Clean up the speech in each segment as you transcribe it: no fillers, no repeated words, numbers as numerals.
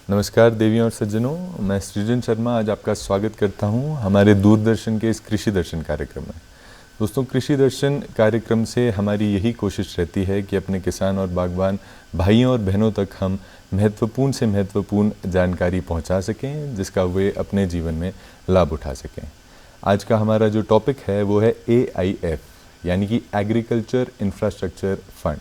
नमस्कार देवियों और सज्जनों, मैं सृजन शर्मा आज आपका स्वागत करता हूं हमारे दूरदर्शन के इस कृषि दर्शन कार्यक्रम में। दोस्तों, कृषि दर्शन कार्यक्रम से हमारी यही कोशिश रहती है कि अपने किसान और बागवान भाइयों और बहनों तक हम महत्वपूर्ण से महत्वपूर्ण जानकारी पहुंचा सकें, जिसका वे अपने जीवन में लाभ उठा सकें। आज का हमारा जो टॉपिक है वो है AIF, यानी कि एग्रीकल्चर इंफ्रास्ट्रक्चर फंड।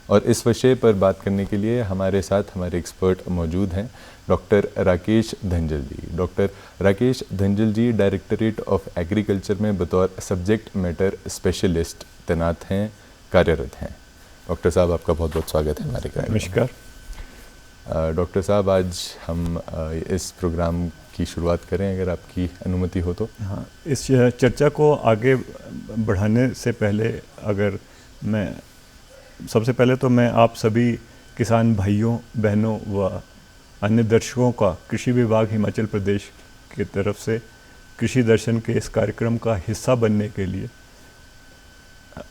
और इस विषय पर बात करने के लिए हमारे साथ हमारे एक्सपर्ट मौजूद हैं, doctor Rakesh Dhanjal ji. Doctor Rakesh Dhanjal ji directorate of agriculture में बतौर सब्जेक्ट मैटर स्पेशलिस्ट तैनात हैं, कार्यरत हैं। डॉक्टर साहब, आपका बहुत बहुत स्वागत है हमारे कार्यक्रम में। नमस्कार। डॉक्टर साहब, आज हम इस प्रोग्राम की शुरुआत करें, अगर आपकी अनुमति हो तो। हाँ, इस चर्चा को आगे बढ़ाने से पहले सबसे पहले तो मैं आप सभी किसान भाइयों बहनों व अन्य दर्शकों का कृषि विभाग हिमाचल प्रदेश की तरफ से कृषि दर्शन के इस कार्यक्रम का हिस्सा बनने के लिए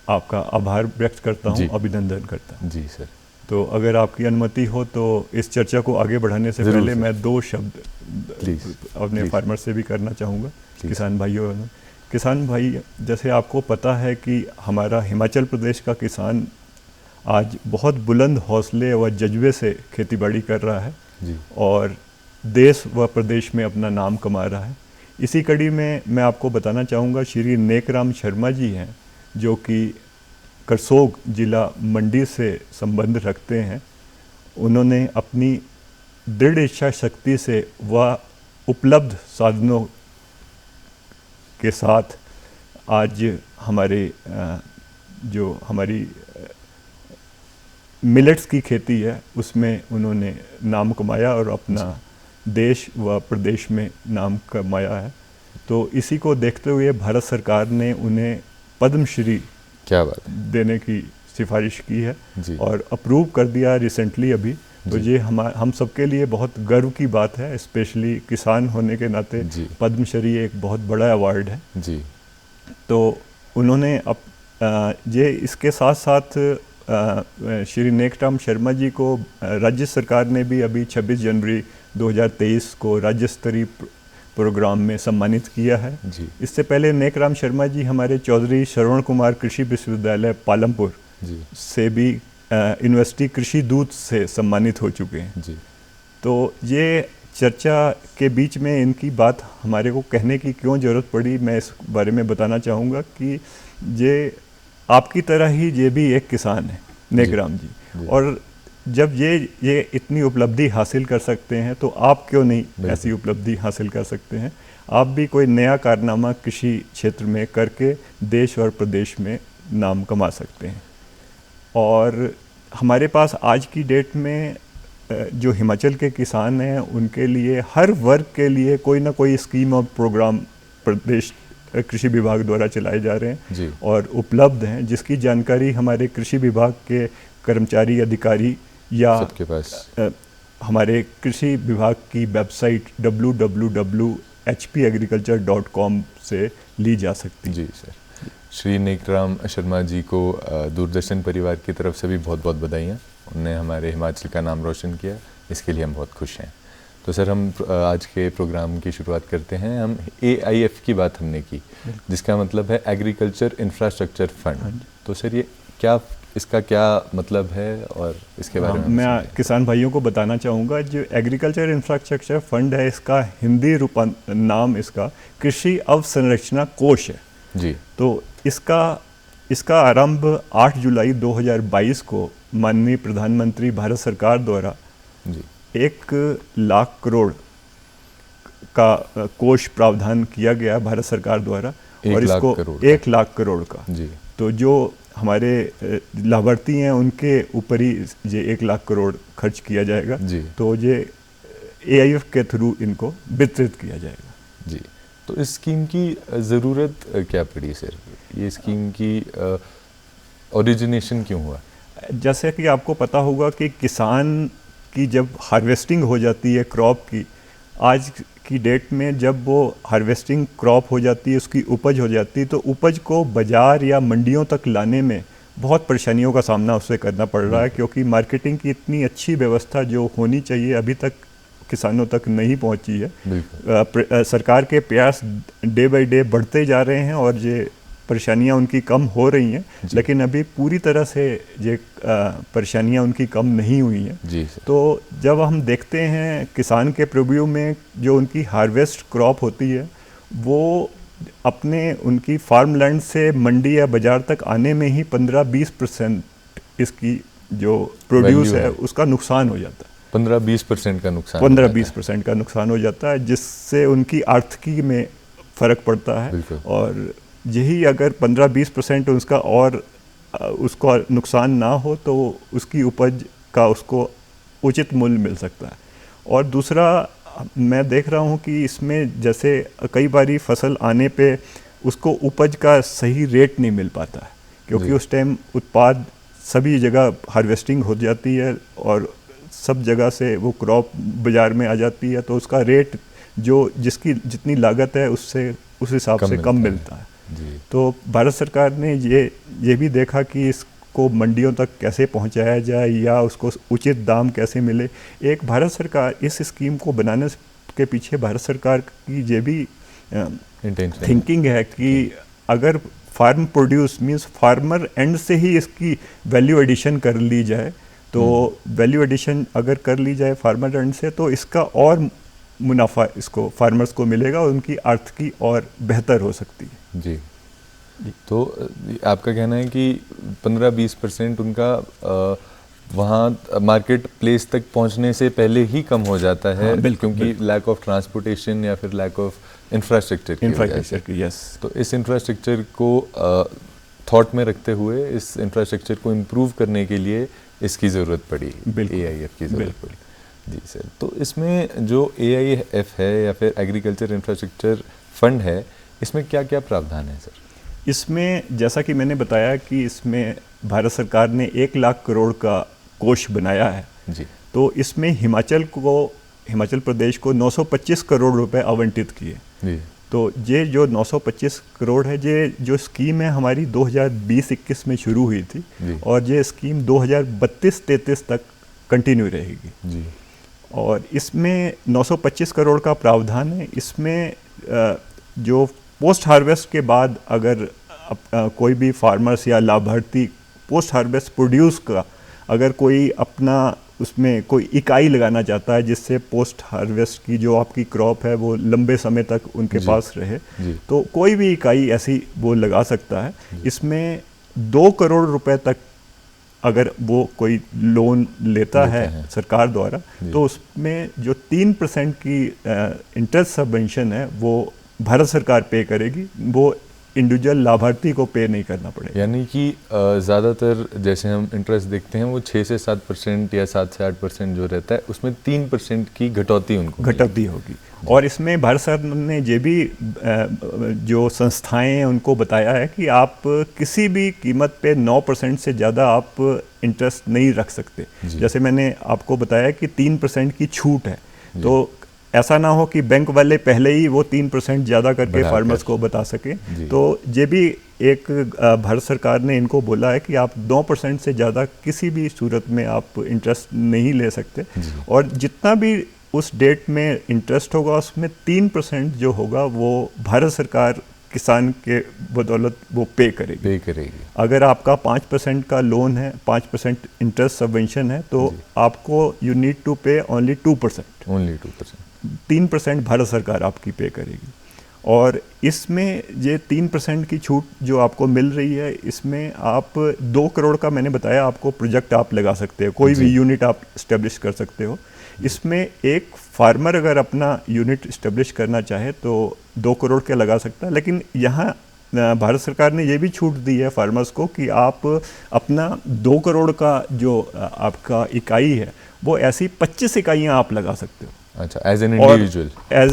आपका आभार व्यक्त करता हूँ, अभिनंदन करता हूँ। जी सर। तो अगर आपकी अनुमति हो तो इस चर्चा को आगे बढ़ाने से पहले मैं दो शब्द अपने फार्मर से भी करना चाहूँगा। किसान भाइयों, किसान भाई, जैसे आपको पता है कि हमारा हिमाचल प्रदेश का किसान आज बहुत बुलंद हौसले व जज्बे से खेतीबाड़ी कर रहा है जी। और देश व प्रदेश में अपना नाम कमा रहा है। इसी कड़ी में मैं आपको बताना चाहूँगा, श्री नेकराम शर्मा जी हैं, जो कि करसोग जिला मंडी से संबंध रखते हैं। उन्होंने अपनी दृढ़ इच्छा शक्ति से व उपलब्ध साधनों के साथ आज हमारी मिलेट्स की खेती है उसमें उन्होंने नाम कमाया और अपना देश व प्रदेश में नाम कमाया है। तो इसी को देखते हुए भारत सरकार ने उन्हें पद्मश्री देने की सिफारिश की है और अप्रूव कर दिया रिसेंटली अभी। तो ये हम सबके लिए बहुत गर्व की बात है, स्पेशली किसान होने के नाते पद्मश्री एक बहुत बड़ा अवार्ड है जी। तो उन्होंने ये इसके साथ साथ श्री नेकराम शर्मा जी को राज्य सरकार ने भी अभी 26 जनवरी 2023 को राज्य स्तरीय प्रोग्राम में सम्मानित किया है जी। इससे पहले नेकराम शर्मा जी हमारे चौधरी श्रवण कुमार कृषि विश्वविद्यालय पालमपुर जी से भी यूनिवर्सिटी कृषि दूत से सम्मानित हो चुके हैं जी। तो ये चर्चा के बीच में इनकी बात हमारे को कहने की क्यों ज़रूरत पड़ी, मैं इस बारे में बताना चाहूँगा कि ये आपकी तरह ही ये भी एक किसान है, नेकराम जी। और जब ये इतनी उपलब्धि हासिल कर सकते हैं तो आप क्यों नहीं ऐसी उपलब्धि हासिल कर सकते हैं। आप भी कोई नया कारनामा कृषि क्षेत्र में करके देश और प्रदेश में नाम कमा सकते हैं। और हमारे पास आज की डेट में जो हिमाचल के किसान हैं उनके लिए हर वर्ग के लिए कोई ना कोई स्कीम और प्रोग्राम प्रदेश कृषि विभाग द्वारा चलाए जा रहे हैं जी। और उपलब्ध हैं, जिसकी जानकारी हमारे कृषि विभाग के कर्मचारी अधिकारी या सबके पास हमारे कृषि विभाग की वेबसाइट www.hpagriculture.com से ली जा सकती है जी सर। श्री नेकराम शर्मा जी को दूरदर्शन परिवार की तरफ से भी बहुत बहुत बधाइयाँ। उन्होंने हमारे हिमाचल का नाम रोशन किया, इसके लिए हम बहुत खुश हैं। तो सर, हम आज के प्रोग्राम की शुरुआत करते हैं। हम AIF की बात हमने की, जिसका मतलब है एग्रीकल्चर इंफ्रास्ट्रक्चर फंड। तो सर, ये इसका क्या मतलब है और इसके बारे में मैं किसान भाइयों को बताना चाहूँगा। जो एग्रीकल्चर इंफ्रास्ट्रक्चर फंड है, इसका हिंदी नाम इसका कृषि अवसंरचना कोष है जी। तो इसका आरंभ 8 जुलाई 2022 को माननीय प्रधानमंत्री भारत सरकार द्वारा 1,00,000 करोड़ का कोष प्रावधान किया गया भारत सरकार द्वारा, और इसको 1,00,000 करोड़ का जी। तो जो हमारे लाभार्थी हैं उनके ऊपर ही ये 1,00,000 करोड़ खर्च किया जाएगा जी। तो ये AIF के थ्रू इनको वितरित किया जाएगा जी। तो इस स्कीम की ज़रूरत क्या पड़ी सर? ये स्कीम की ओरिजिनेशन क्यों हुआ? जैसे कि आपको पता होगा कि किसान की जब हार्वेस्टिंग हो जाती है क्रॉप की, आज की डेट में जब वो हार्वेस्टिंग क्रॉप हो जाती है, उसकी उपज हो जाती है, तो उपज को बाज़ार या मंडियों तक लाने में बहुत परेशानियों का सामना उससे करना पड़ रहा है, क्योंकि मार्केटिंग की इतनी अच्छी व्यवस्था जो होनी चाहिए अभी तक किसानों तक नहीं पहुंची है। बिल्कुल। सरकार के प्रयास डे बाय डे बढ़ते जा रहे हैं और ये परेशानियां उनकी कम हो रही हैं, लेकिन अभी पूरी तरह से ये परेशानियां उनकी कम नहीं हुई हैं। जी सर। तो जब हम देखते हैं किसान के प्रीव्यू में जो उनकी हार्वेस्ट क्रॉप होती है, वो अपने उनकी फार्म लैंड से मंडी या बाजार तक आने में ही 15-20% इसकी जो प्रोड्यूस है उसका नुकसान हो जाता है। 15-20% का नुकसान 15-20% का नुकसान हो जाता है, जिससे उनकी आर्थिकी में फ़र्क पड़ता है। और यही अगर 15-20% उसका और उसको नुकसान ना हो तो उसकी उपज का उसको उचित मूल्य मिल सकता है। और दूसरा मैं देख रहा हूँ कि इसमें जैसे कई बारी फसल आने पे उसको उपज का सही रेट नहीं मिल पाता है, क्योंकि उस टाइम उत्पाद सभी जगह हार्वेस्टिंग हो जाती है और सब जगह से वो क्रॉप बाज़ार में आ जाती है, तो उसका रेट जो जिसकी जितनी लागत है उससे उस हिसाब से कम मिलता है। तो भारत सरकार ने ये भी देखा कि इसको मंडियों तक कैसे पहुंचाया जाए या उसको उचित दाम कैसे मिले। एक भारत सरकार इस स्कीम को बनाने के पीछे भारत सरकार की ये भी थिंकिंग है कि अगर farm produce means farmer end से ही इसकी वैल्यू एडिशन कर ली जाए, तो वैल्यू एडिशन अगर कर ली जाए फार्मर एंड से, तो इसका और मुनाफा इसको फार्मर्स को मिलेगा और उनकी आर्थिकी और बेहतर हो सकती है। जी। तो आपका कहना है कि 15-20% उनका वहाँ मार्केट प्लेस तक पहुँचने से पहले ही कम हो जाता है। क्योंकि लैक ऑफ ट्रांसपोर्टेशन या फिर लैक ऑफ इंफ्रास्ट्रक्चर की। यस। तो इस इंफ्रास्ट्रक्चर को थॉट में रखते हुए इस इंफ्रास्ट्रक्चर को इम्प्रूव करने के लिए इसकी ज़रूरत पड़ी, AIF की ज़रूरत पड़ी। जी सर। तो इसमें जो AIF है या फिर एग्रीकल्चर इंफ्रास्ट्रक्चर फंड है, इसमें क्या क्या प्रावधान है सर? इसमें जैसा कि मैंने बताया कि इसमें भारत सरकार ने 1 लाख करोड़ का कोष बनाया है। जी। तो इसमें हिमाचल प्रदेश को 925 करोड़ रुपए आवंटित किए। जी। तो ये जो 925 करोड़ है, ये जो स्कीम है हमारी 2020-21 में शुरू हुई थी और ये स्कीम 2032-33 तक कंटिन्यू रहेगी। जी। और इसमें 925 करोड़ का प्रावधान है। इसमें जो पोस्ट हार्वेस्ट के बाद अगर कोई भी फार्मर्स या लाभार्थी पोस्ट हार्वेस्ट प्रोड्यूस का अगर कोई अपना उसमें कोई इकाई लगाना चाहता है जिससे पोस्ट हार्वेस्ट की जो आपकी क्रॉप है वो लंबे समय तक उनके पास रहे, तो कोई भी इकाई ऐसी वो लगा सकता है। इसमें 2 करोड़ रुपए तक अगर वो कोई लोन लेता है सरकार द्वारा, तो उसमें जो 3% की इंटरेस्ट सबवेंशन है वो भारत सरकार पे करेगी, वो इंडिविजुअल लाभार्थी को पे नहीं करना पड़ेगा। यानी कि ज़्यादातर जैसे हम इंटरेस्ट देखते हैं वो 6 से 7% या 7 से 8% जो रहता है, उसमें 3% की घटौती होगी। और इसमें भारत सरकार ने ये भी जो संस्थाएं हैं उनको बताया है कि आप किसी भी कीमत पे 9% से ज़्यादा आप इंटरेस्ट नहीं रख सकते। जैसे मैंने आपको बताया कि 3% की छूट है, तो ऐसा ना हो कि बैंक वाले पहले ही वो 3% ज़्यादा करके फार्मर्स को बता सके। तो ये भी एक भारत सरकार ने इनको बोला है कि आप 9% से ज़्यादा किसी भी सूरत में आप इंटरेस्ट नहीं ले सकते, और जितना भी उस डेट में इंटरेस्ट होगा उसमें 3% जो होगा वो भारत सरकार किसान के बदौलत वो पे करेगी। अगर आपका 5% का लोन है, 5% इंटरेस्ट सबवेंशन है, तो आपको यू नीड टू पे ओनली 2%। 3% भारत सरकार आपकी पे करेगी। और इसमें ये 3% की छूट जो आपको मिल रही है, इसमें आप 2 करोड़ का मैंने बताया आपको प्रोजेक्ट आप लगा सकते हो, कोई भी यूनिट आप इस्टेब्लिश कर सकते हो। इसमें एक फार्मर अगर अपना यूनिट इस्टेब्लिश करना चाहे तो 2 करोड़ के लगा सकता है, लेकिन यहाँ भारत सरकार ने ये भी छूट दी है फार्मर्स को कि आप अपना 2 करोड़ का जो आपका इकाई है वो ऐसी 25 इकाइयाँ आप लगा सकते हो। अच्छा, एज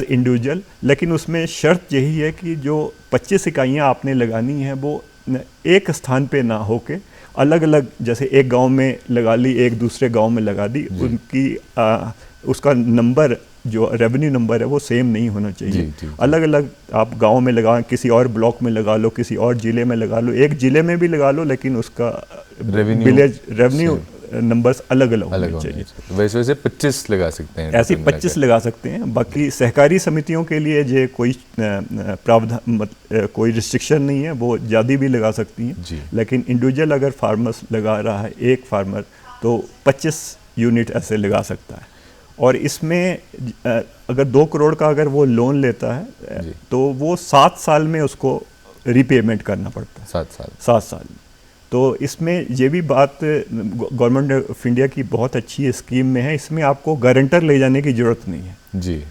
इंडिविजुअल। लेकिन उसमें शर्त यही है कि जो 25 इकाइयाँ आपने लगानी है वो एक स्थान पे ना होके अलग अलग, जैसे एक गांव में लगा ली, एक दूसरे गांव में लगा दी, उनकी उसका नंबर जो रेवेन्यू नंबर है वो सेम नहीं होना चाहिए। अलग अलग आप गांव में लगा, किसी और ब्लॉक में लगा लो, किसी और ज़िले में लगा लो, एक ज़िले में भी लगा लो, लेकिन उसका रेवेन्यू नंबर्स अलग अलग अलग होने होने चाहिए। चाहिए। वैसे वैसे 25 लगा सकते हैं ऐसी total मिला 25 के। लगा सकते हैं। बाकी सहकारी समितियों के लिए जे कोई प्रावधान कोई रिस्ट्रिक्शन नहीं है, वो ज़्यादा भी लगा सकती हैं। जी। लेकिन इंडिविजुअल अगर फार्मर्स लगा रहा है, एक फार्मर, तो 25 यूनिट ऐसे लगा सकता है। और इसमें अगर 2 करोड़ का अगर वो लोन लेता है जी। तो वो 7 साल में उसको रिपेमेंट करना पड़ता है। 7 साल। 7 साल में। तो इसमें ये भी बात गवर्नमेंट ऑफ इंडिया की बहुत अच्छी स्कीम में है, इसमें आपको गारंटर ले जाने की ज़रूरत नहीं है। जी।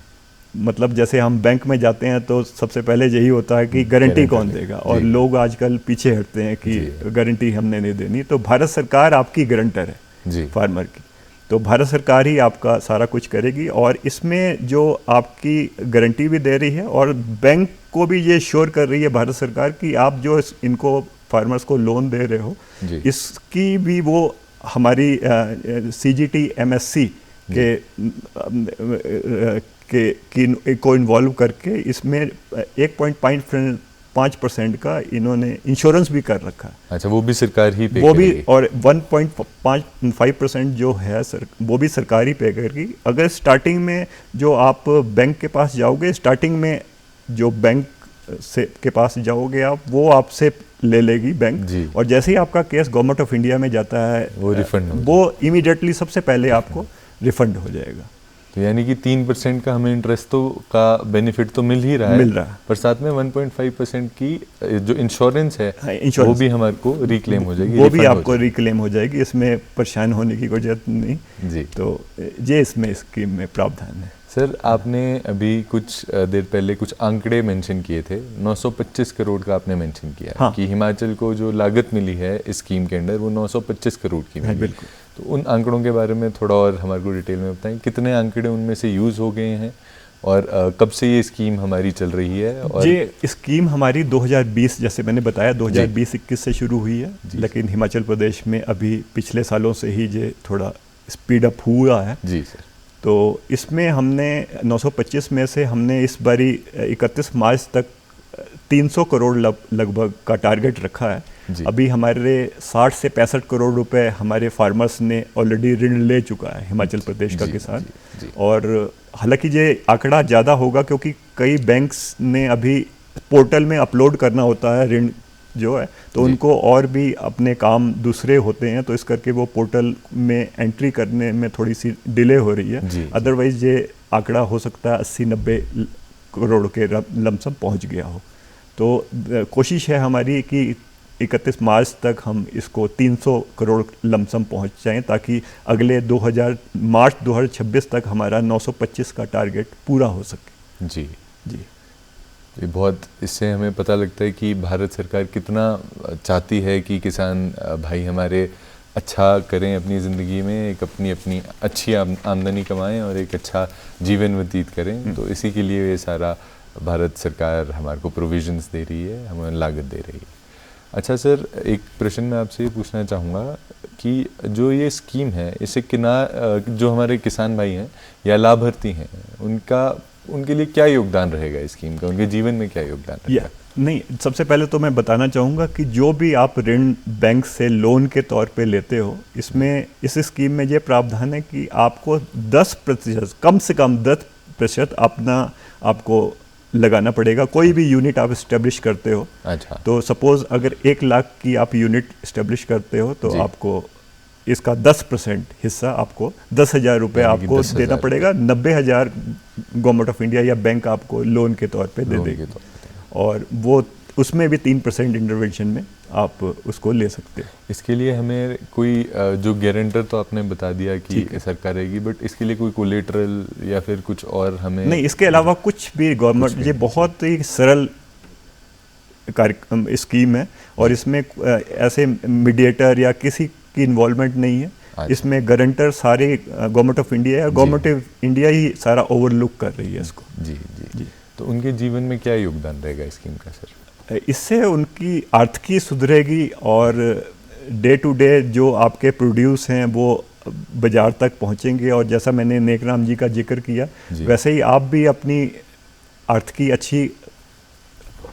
मतलब जैसे हम बैंक में जाते हैं तो सबसे पहले यही होता है कि गारंटी गारंटर कौन ले- देगा, और जी। लोग आजकल पीछे हटते हैं कि जी। गारंटी हमने नहीं देनी। तो भारत सरकार आपकी गारंटर है जी। फार्मर की, तो भारत सरकार ही आपका सारा कुछ करेगी। और इसमें जो आपकी गारंटी भी दे रही है और बैंक को भी ये श्योर कर रही है भारत सरकार कि आप जो इनको फार्मर्स को लोन दे रहे हो, जी। इसकी भी वो हमारी CGT MSC को इन्वॉल्व करके इसमें 1.5% का इन्होंने इंश्योरेंस भी कर रखा है। अच्छा, वो भी सरकार ही पे वो भी, करेगी। और 1.5% जो है वो भी सरकारी पे करेगी। अगर स्टार्टिंग में जो आप बैंक के पास जाओगे, स्टार्टिंग में जो बैंक से के पास जाओगे आप, वो आपसे ले लेगी बैंक। जी। और जैसे ही आपका केस गवर्नमेंट ऑफ इंडिया में जाता है, वो रिफंड हो वो इमीडिएटली सबसे पहले आपको रिफंड हो जाएगा। तो यानी कि 3% का हमें इंटरेस्ट तो का बेनिफिट तो मिल ही रहा है, मिल रहा है। पर साथ में 1.5% की जो इंश्योरेंस है, हाँ, इंश्योरेंस वो भी हमारे को रिक्लेम हो जाएगी, वो भी refund हो आपको रिक्लेम हो जाएगी। इसमें परेशान होने की कोई जरूरत नहीं। जी। तो ये इसमें स्कीम में प्रावधान है। सर, आपने अभी कुछ देर पहले कुछ आंकड़े मेंशन किए थे, 925 करोड़ का आपने मेंशन किया। हाँ। कि हिमाचल को जो लागत मिली है इस स्कीम के अंदर, वो 925 करोड़ की मिली। बिल्कुल। तो उन आंकड़ों के बारे में थोड़ा और हमारे को डिटेल में बताएं, कितने आंकड़े उनमें से यूज़ हो गए हैं और कब से ये स्कीम हमारी चल रही है? और ये स्कीम हमारी 2020, जैसे मैंने बताया, 2020-21 से शुरू हुई है, लेकिन हिमाचल प्रदेश में अभी पिछले सालों से ही ये थोड़ा स्पीड अप हुआ है। जी सर। तो इसमें हमने 925 में से हमने इस बारी 31 मार्च तक 300 करोड़ लगभग का टारगेट रखा है। जी। अभी हमारे 60 से 65 करोड़ रुपए हमारे फार्मर्स ने ऑलरेडी ऋण ले चुका है, हिमाचल प्रदेश का जी, किसान। जी, जी। और हालांकि ये आंकड़ा ज़्यादा होगा क्योंकि कई बैंक्स ने अभी पोर्टल में अपलोड करना होता है ऋण जो है, तो जी। उनको और भी अपने काम दूसरे होते हैं, तो इस करके वो पोर्टल में एंट्री करने में थोड़ी सी डिले हो रही है। जी। अदरवाइज ये आंकड़ा हो सकता है 80-90 करोड़ के लमसम पहुंच गया हो। तो कोशिश है हमारी कि 31 मार्च तक हम इसको 300 करोड़ लमसम पहुंच जाएं, ताकि अगले मार्च 2026 तक हमारा 925 का टारगेट पूरा हो सके। जी। जी। ये बहुत, इससे हमें पता लगता है कि भारत सरकार कितना चाहती है कि किसान भाई हमारे अच्छा करें अपनी ज़िंदगी में, एक अपनी अच्छी आमदनी कमाएं और एक अच्छा जीवन व्यतीत करें। तो इसी के लिए ये सारा भारत सरकार हमारे को प्रोविजंस दे रही है, हमें लागत दे रही है। अच्छा सर, एक प्रश्न मैं आपसे ये पूछना चाहूँगा कि जो ये स्कीम है, इससे जो हमारे किसान भाई हैं या लाभार्थी हैं, उनके लिए क्या योगदान रहेगा इस स्कीम का, उनके जीवन में क्या योगदान रहेगा? नहीं, सबसे पहले तो मैं बताना चाहूँगा कि जो भी आप ऋण बैंक से लोन के तौर पे लेते हो, इसमें इस स्कीम में ये प्रावधान है कि आपको 10%, कम से कम 10% अपना आपको लगाना पड़ेगा। कोई भी यूनिट आप इस्टेब्लिश करते हो, अच्छा। तो सपोज अगर 1 लाख की आप यूनिट इस्टेब्लिश करते हो, तो जी। आपको इसका 10% हिस्सा, आपको 10,000 रुपये यानी कि आपको 10,000 देना पड़ेगा। 90,000 गवर्नमेंट ऑफ इंडिया या बैंक आपको लोन के तौर पे दे लोन देगी। के तौर पे। और वो उसमें भी 3% इंटरवेंशन में आप उसको ले सकते हो। इसके लिए हमें कोई जो गारंटर तो आपने बता दिया कि सरकार रहेगी, बट इसके लिए कोई कोलेटरल या फिर कुछ और हमें? नहीं, इसके अलावा कुछ भी गवर्नमेंट, ये बहुत ही सरल कार्यक्रम स्कीम है और इसमें ऐसे मीडिएटर या किसी की इन्वॉल्वमेंट नहीं है। इसमें गारंटर सारे गवर्नमेंट ऑफ इंडिया है, गवर्नमेंट ऑफ इंडिया ही सारा ओवरलुक कर रही है इसको। जी जी जी। तो उनके जीवन में क्या योगदान रहेगा इस स्कीम का सर? इससे उनकी आर्थिकी सुधरेगी और डे टू डे जो आपके प्रोड्यूस हैं वो बाज़ार तक पहुंचेंगे। और जैसा मैंने नेकराम जी का जिक्र किया, वैसे ही आप भी अपनी आर्थिकी अच्छी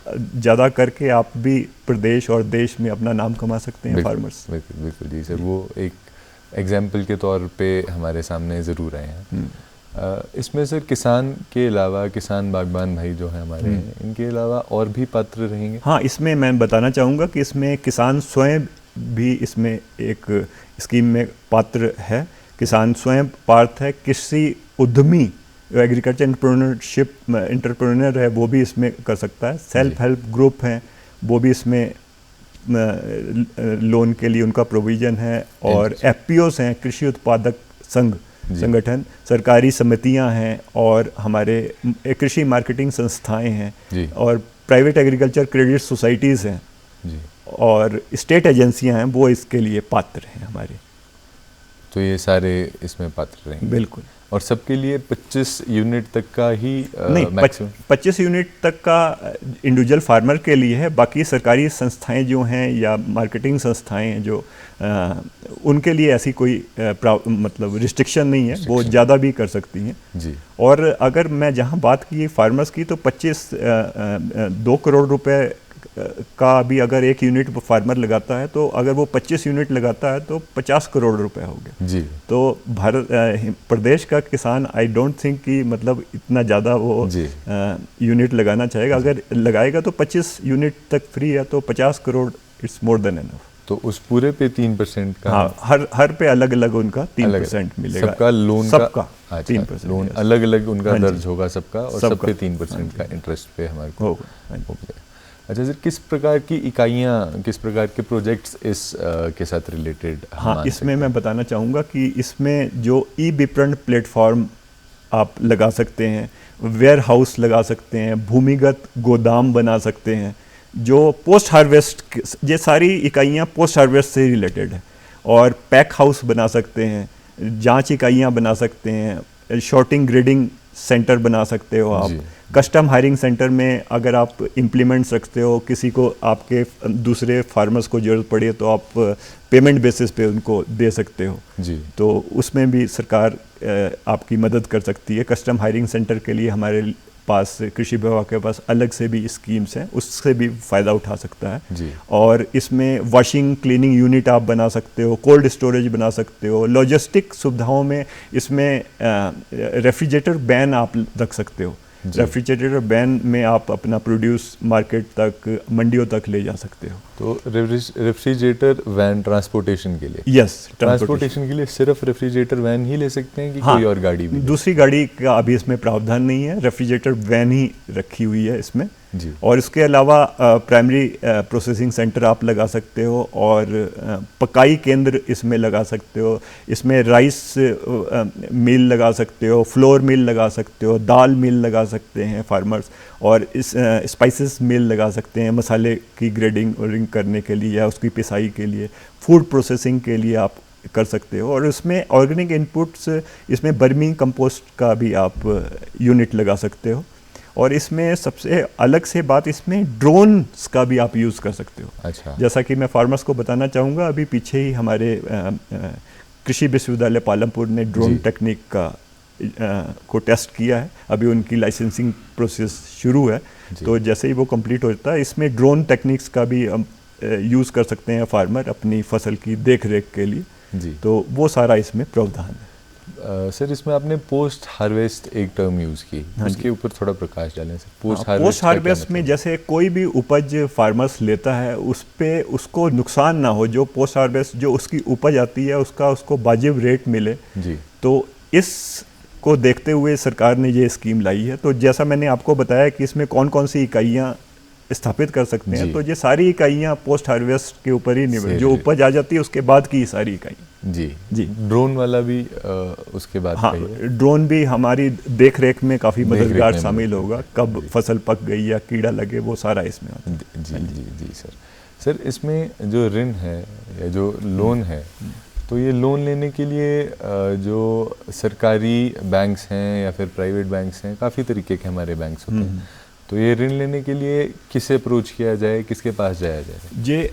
ज़्यादा करके आप भी प्रदेश और देश में अपना नाम कमा सकते हैं, फार्मर्स। बिल्कुल बिल्कुल जी सर। वो एक एग्जाम्पल के तौर पे हमारे सामने ज़रूर आए हैं। इसमें सर किसान के अलावा, किसान बागबान भाई जो हैं हमारे, इनके अलावा और भी पात्र रहेंगे? हाँ, इसमें मैं बताना चाहूँगा कि इसमें किसान स्वयं भी इसमें एक स्कीम में पात्र है। किसान स्वयं पात्र है, कृषि उद्यमी एग्रीकल्चर एंटरप्रेन्योर है वो भी इसमें कर सकता है। सेल्फ हेल्प ग्रुप हैं वो भी इसमें लोन के लिए उनका प्रोविज़न है। और एफपीओस हैं, कृषि उत्पादक संगठन, सरकारी समितियां हैं और हमारे कृषि मार्केटिंग संस्थाएं हैं और प्राइवेट एग्रीकल्चर क्रेडिट सोसाइटीज़ हैं जी, और स्टेट एजेंसियां हैं, वो इसके लिए पात्र हैं हमारे। तो ये सारे इसमें पात्र रहेंगे? बिल्कुल। और सबके लिए 25 यूनिट तक का ही नहीं, 25 यूनिट तक का इंडिविजुअल फार्मर के लिए है। बाकी सरकारी संस्थाएं जो हैं या मार्केटिंग संस्थाएं हैं जो उनके लिए ऐसी कोई मतलब रिस्ट्रिक्शन नहीं है, वो ज़्यादा भी कर सकती हैं जी। और अगर मैं जहां बात की फार्मर्स की, तो 2 करोड़ रुपए का भी अगर एक यूनिट फार्मर लगाता है, तो अगर वो 25 यूनिट लगाता है तो 50 करोड़ रुपए हो गए जी। तो भारत प्रदेश का किसान आई डोंट थिंक कि मतलब इतना ज़्यादा वो यूनिट लगाना चाहेगा। अगर लगाएगा तो 25 यूनिट तक फ्री है, तो 50 crore it's more than enough. तो उस पूरे पे 3% का? हाँ, हर पे अलग अलग उनका 3% मिलेगा। सबका लोन सबका 3% लोन अलग अलग उनका दर्ज होगा सबका, और सब पे 3% का इंटरेस्ट पे हमारे को होगा। अच्छा सर, किस प्रकार की इकाइयाँ, किस प्रकार के प्रोजेक्ट्स इस के साथ रिलेटेड? हाँ, इसमें मैं बताना चाहूँगा कि इसमें जो ई विपणन प्लेटफॉर्म आप लगा सकते हैं, वेयर हाउस लगा सकते हैं, भूमिगत गोदाम बना सकते हैं, जो पोस्ट हार्वेस्ट, ये सारी इकाइयाँ पोस्ट हार्वेस्ट से रिलेटेड है। और पैक हाउस बना सकते हैं, जांच इकाइयाँ बना सकते हैं, शॉर्टिंग ग्रेडिंग सेंटर बना सकते हो आप। कस्टम हायरिंग सेंटर में अगर आप इम्प्लीमेंट्स रखते हो, किसी को आपके दूसरे फार्मर्स को ज़रूरत पड़े तो आप पेमेंट बेसिस पे उनको दे सकते हो जी। तो उसमें भी सरकार आपकी मदद कर सकती है। कस्टम हायरिंग सेंटर के लिए हमारे पास, कृषि विभाग के पास अलग से भी स्कीम्स हैं, उससे भी फ़ायदा उठा सकता है जी। और इसमें वॉशिंग क्लीनिंग यूनिट आप बना सकते हो, कोल्ड स्टोरेज बना सकते हो, लॉजिस्टिक सुविधाओं में इसमें रेफ्रिजरेटर बैन आप रख सकते हो। रेफ्रिजरेटर बैन में आप अपना प्रोड्यूस मार्केट तक, मंडियों तक ले जा सकते हो। तो रेफ्रिजरेटर वैन ट्रांसपोर्टेशन के लिए? यस, ट्रांसपोर्टेशन के लिए सिर्फ रेफ्रिजरेटर वैन ही ले सकते हैं कि कोई और गाड़ी भी? दूसरी गाड़ी का अभी इसमें प्रावधान नहीं है, रेफ्रिजरेटर वैन ही रखी हुई है इसमें जी। और इसके अलावा प्राइमरी प्रोसेसिंग सेंटर आप लगा सकते हो और पकाई केंद्र इसमें लगा सकते हो। इसमें राइस मिल लगा सकते हो, फ्लोर मिल लगा सकते हो, दाल मिल लगा सकते हैं फार्मर्स, और इस स्पाइसेस मिल लगा सकते हैं मसाले की ग्रेडिंग करने के लिए या उसकी पिसाई के लिए। फूड प्रोसेसिंग के लिए आप कर सकते हो। और इसमें ऑर्गेनिक इनपुट्स, इसमें बर्मी कंपोस्ट का भी आप यूनिट लगा सकते हो। और इसमें सबसे अलग से बात, इसमें ड्रोन्स का भी आप यूज़ कर सकते हो। अच्छा। जैसा कि मैं फार्मर्स को बताना चाहूँगा, अभी पीछे ही हमारे कृषि विश्वविद्यालय पालमपुर ने ड्रोन टेक्निक का को टेस्ट किया है। अभी उनकी लाइसेंसिंग प्रोसेस शुरू है, तो जैसे ही वो कंप्लीट होता है, इसमें ड्रोन टेक्निक्स का भी यूज़ कर सकते हैं फार्मर अपनी फसल की देख रेख के लिए जी। तो वो सारा इसमें प्रावधान है। सर, इसमें आपने पोस्ट हार्वेस्ट एक टर्म यूज़ की, उसके ऊपर थोड़ा प्रकाश डालें सर। पोस्ट हार्वेस्ट में जैसे कोई भी उपज फार्मर्स लेता है, उस पे उसको नुकसान ना हो, जो पोस्ट हार्वेस्ट जो उसकी उपज आती है उसको वाजिब रेट मिले जी। तो इस को देखते हुए सरकार ने ये स्कीम लाई है। तो जैसा मैंने आपको बताया कि इसमें कौन कौन सी इकाइयाँ स्थापित कर सकते हैं, तो ये सारी इकाइयाँ पोस्ट हार्वेस्ट के ऊपर ही निर्भर, जो उपज आ जाती है उसके बाद की सारी इकाइयाँ जी जी। ड्रोन वाला भी उसके बाद? हाँ, ड्रोन भी हमारी देख रेख में काफ़ी मददगार शामिल होगा। कब फसल पक गई या कीड़ा लगे, वो सारा इसमें होता है जी जी जी। सर, इसमें जो ऋण है या जो लोन है, तो ये लोन लेने के लिए जो सरकारी बैंक्स हैं या फिर प्राइवेट बैंक्स हैं, काफ़ी तरीके के हमारे बैंक्स होते हैं, तो ये ऋण लेने के लिए किसे अप्रोच किया जाए, किसके पास जाया जाए? ये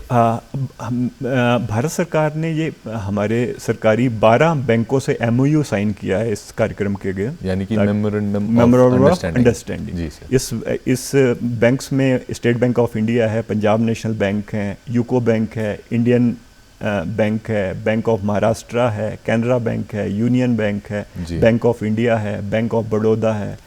भारत सरकार ने ये हमारे सरकारी 12 बैंकों से MOU साइन किया है इस कार्यक्रम के लिए, यानी कि मेमोरेंडम ऑफ अंडरस्टैंडिंग जी सर। इस बैंक्स में स्टेट बैंक ऑफ इंडिया है, पंजाब नेशनल बैंक है, यूको बैंक है, इंडियन बैंक है, बैंक ऑफ महाराष्ट्र है, कैनरा बैंक है, यूनियन बैंक है, जी। बैंक ऑफ इंडिया है, बैंक ऑफ बड़ौदा है,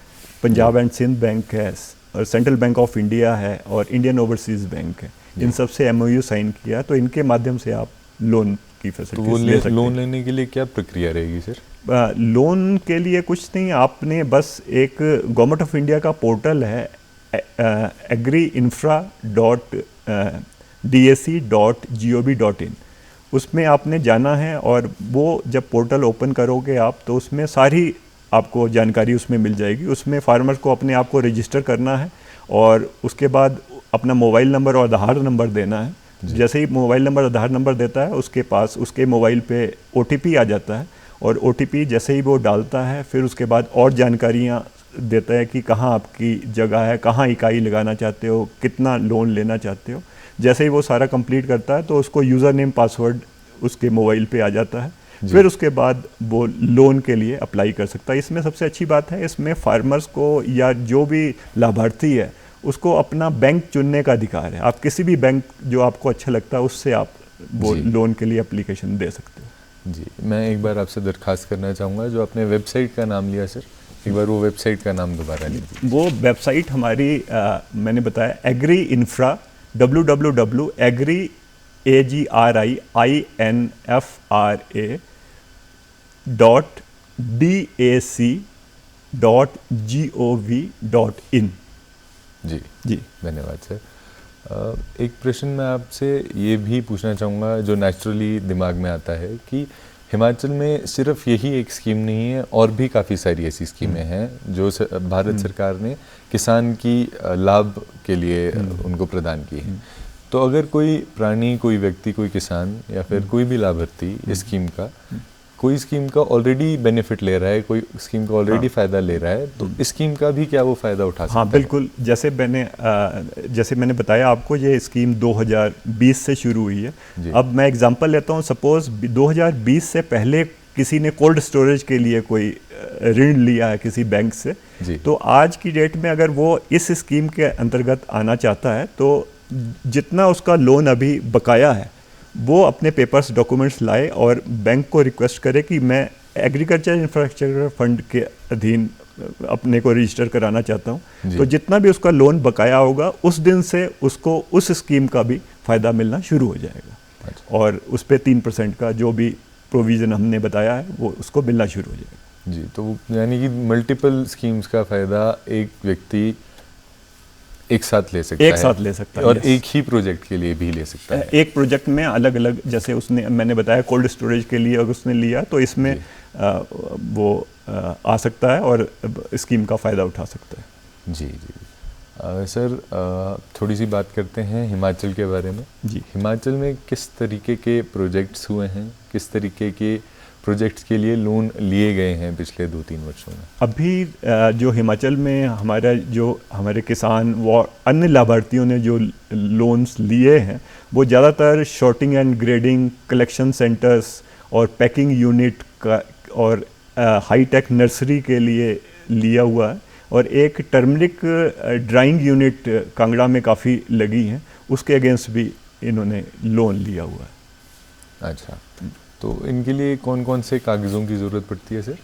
पंजाब एंड सिंध बैंक है, और सेंट्रल बैंक ऑफ इंडिया है, और इंडियन ओवरसीज बैंक है। इन सब से MOU साइन किया, तो इनके माध्यम से आप लोन की तो फैसिलिटी वो ले सकते लोन हैं। लेने के लिए क्या प्रक्रिया रहेगी सर? लोन के लिए कुछ नहीं, आपने बस एक गवर्नमेंट ऑफ इंडिया का पोर्टल है agriinfra.dac.gov.in, उसमें आपने जाना है, और वो जब पोर्टल ओपन करोगे आप, तो उसमें सारी आपको जानकारी उसमें मिल जाएगी। उसमें फार्मर्स को अपने आप को रजिस्टर करना है, और उसके बाद अपना मोबाइल नंबर और आधार नंबर देना है। जैसे ही मोबाइल नंबर आधार नंबर देता है, उसके पास उसके मोबाइल पे OTP आ जाता है, और OTP जैसे ही वो डालता है, फिर उसके बाद और जानकारियाँ देता है कि कहाँ आपकी जगह है, कहाँ इकाई लगाना चाहते हो, कितना लोन लेना चाहते हो। जैसे ही वो सारा कंप्लीट करता है, तो उसको यूज़र नेम पासवर्ड उसके मोबाइल पे आ जाता है, फिर उसके बाद वो लोन के लिए अप्लाई कर सकता है। इसमें सबसे अच्छी बात है, इसमें फार्मर्स को या जो भी लाभार्थी है, उसको अपना बैंक चुनने का अधिकार है। आप किसी भी बैंक जो आपको अच्छा लगता है, उससे आप वो लोन के लिए एप्लीकेशन दे सकते हो। जी, मैं एक बार आपसे दरख्वास्त करना चाहूँगा, जो आपने वेबसाइट का नाम लिया सर, एक बार वो वेबसाइट का नाम दोबारा लीजिए। वो वेबसाइट हमारी मैंने बताया agriinfra www.agriinfra.dac.gov.in। जी जी धन्यवाद सर। एक प्रश्न मैं आपसे ये भी पूछना चाहूँगा, जो नेचुरली दिमाग में आता है कि हिमाचल में सिर्फ यही एक स्कीम नहीं है, और भी काफ़ी सारी ऐसी स्कीमें हैं जो भारत सरकार ने किसान की लाभ के लिए उनको प्रदान की है। तो अगर कोई प्राणी, कोई व्यक्ति, कोई किसान या फिर कोई भी लाभार्थी इस स्कीम का, कोई स्कीम का ऑलरेडी बेनिफिट ले रहा है, कोई स्कीम का ऑलरेडी फ़ायदा ले रहा है, तो इस स्कीम का भी क्या वो फ़ायदा उठा सकता है? हाँ बिल्कुल, जैसे मैंने बताया आपको, ये स्कीम 2020 से शुरू हुई है। अब मैं एग्जांपल लेता हूँ, सपोज 2020 से पहले किसी ने कोल्ड स्टोरेज के लिए कोई ऋण लिया है किसी बैंक से, तो आज की डेट में अगर वो इस स्कीम के अंतर्गत आना चाहता है, तो जितना उसका लोन अभी बकाया है, वो अपने पेपर्स डॉक्यूमेंट्स लाए और बैंक को रिक्वेस्ट करे कि मैं एग्रीकल्चर इंफ्रास्ट्रक्चर फंड के अधीन अपने को रजिस्टर कराना चाहता हूँ। तो जितना भी उसका लोन बकाया होगा, उस दिन से उसको उस स्कीम का भी फ़ायदा मिलना शुरू हो जाएगा। और उस पर 3% का जो भी प्रोविज़न हमने बताया है, वो उसको मिलना शुरू हो जाएगा। जी, तो यानी कि मल्टीपल स्कीम्स का फ़ायदा एक व्यक्ति एक साथ ले सकता है, और एक ही प्रोजेक्ट के लिए भी ले सकता है। एक प्रोजेक्ट में अलग अलग, जैसे मैंने बताया कोल्ड स्टोरेज के लिए अगर उसने लिया, तो इसमें वो आ सकता है और स्कीम का फ़ायदा उठा सकता है। जी जी सर, थोड़ी सी बात करते हैं हिमाचल के बारे में। जी, हिमाचल में किस तरीके के प्रोजेक्ट्स हुए हैं, किस तरीके के प्रोजेक्ट्स के लिए लोन लिए गए हैं पिछले 2-3 वर्षों में? अभी जो हिमाचल में हमारे किसान व अन्य लाभार्थियों ने जो लोन्स लिए हैं, वो ज़्यादातर sorting and grading, collection centres और पैकिंग यूनिट का और हाईटेक नर्सरी के लिए लिया हुआ है। और एक टर्मरिक ड्राइंग यूनिट कांगड़ा में काफ़ी लगी हैं, उसके अगेंस्ट भी इन्होंने लोन लिया हुआ है। अच्छा, तो इनके लिए कौन कौन से कागज़ों की ज़रूरत पड़ती है सर?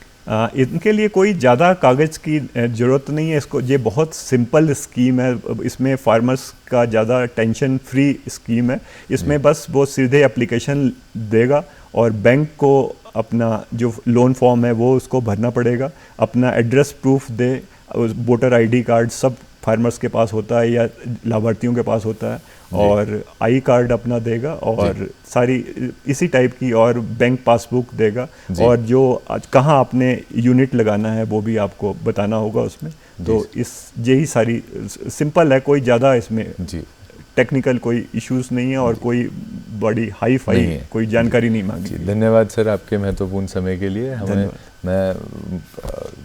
इनके लिए कोई ज़्यादा कागज़ की ज़रूरत नहीं है। ये बहुत सिंपल स्कीम है, इसमें फार्मर्स का ज़्यादा टेंशन फ्री स्कीम है। इसमें बस वो सीधे एप्लीकेशन देगा और बैंक को अपना जो लोन फॉर्म है वो उसको भरना पड़ेगा, अपना एड्रेस प्रूफ दे, वोटर ID कार्ड सब फार्मर्स के पास होता है या लाभार्थियों के पास होता है, और आई कार्ड अपना देगा और सारी इसी टाइप की, और बैंक पासबुक देगा, और जो कहाँ आपने यूनिट लगाना है वो भी आपको बताना होगा उसमें। तो यही सारी सिंपल है, कोई ज़्यादा इसमें टेक्निकल कोई इश्यूज नहीं है और कोई बड़ी हाई फाई कोई जानकारी नहीं मांगी। धन्यवाद सर आपके महत्वपूर्ण समय के लिए।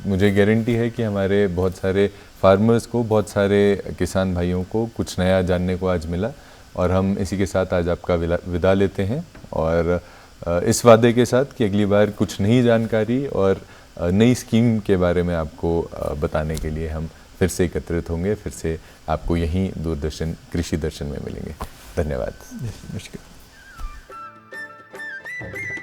मुझे गारंटी है कि हमारे बहुत सारे फार्मर्स को, बहुत सारे किसान भाइयों को कुछ नया जानने को आज मिला, और हम इसी के साथ आज आपका विदा लेते हैं, और इस वादे के साथ कि अगली बार कुछ नई जानकारी और नई स्कीम के बारे में आपको बताने के लिए हम फिर से एकत्रित होंगे, फिर से आपको यहीं दूरदर्शन कृषि दर्शन में मिलेंगे। धन्यवाद। नमस्कार। हैं।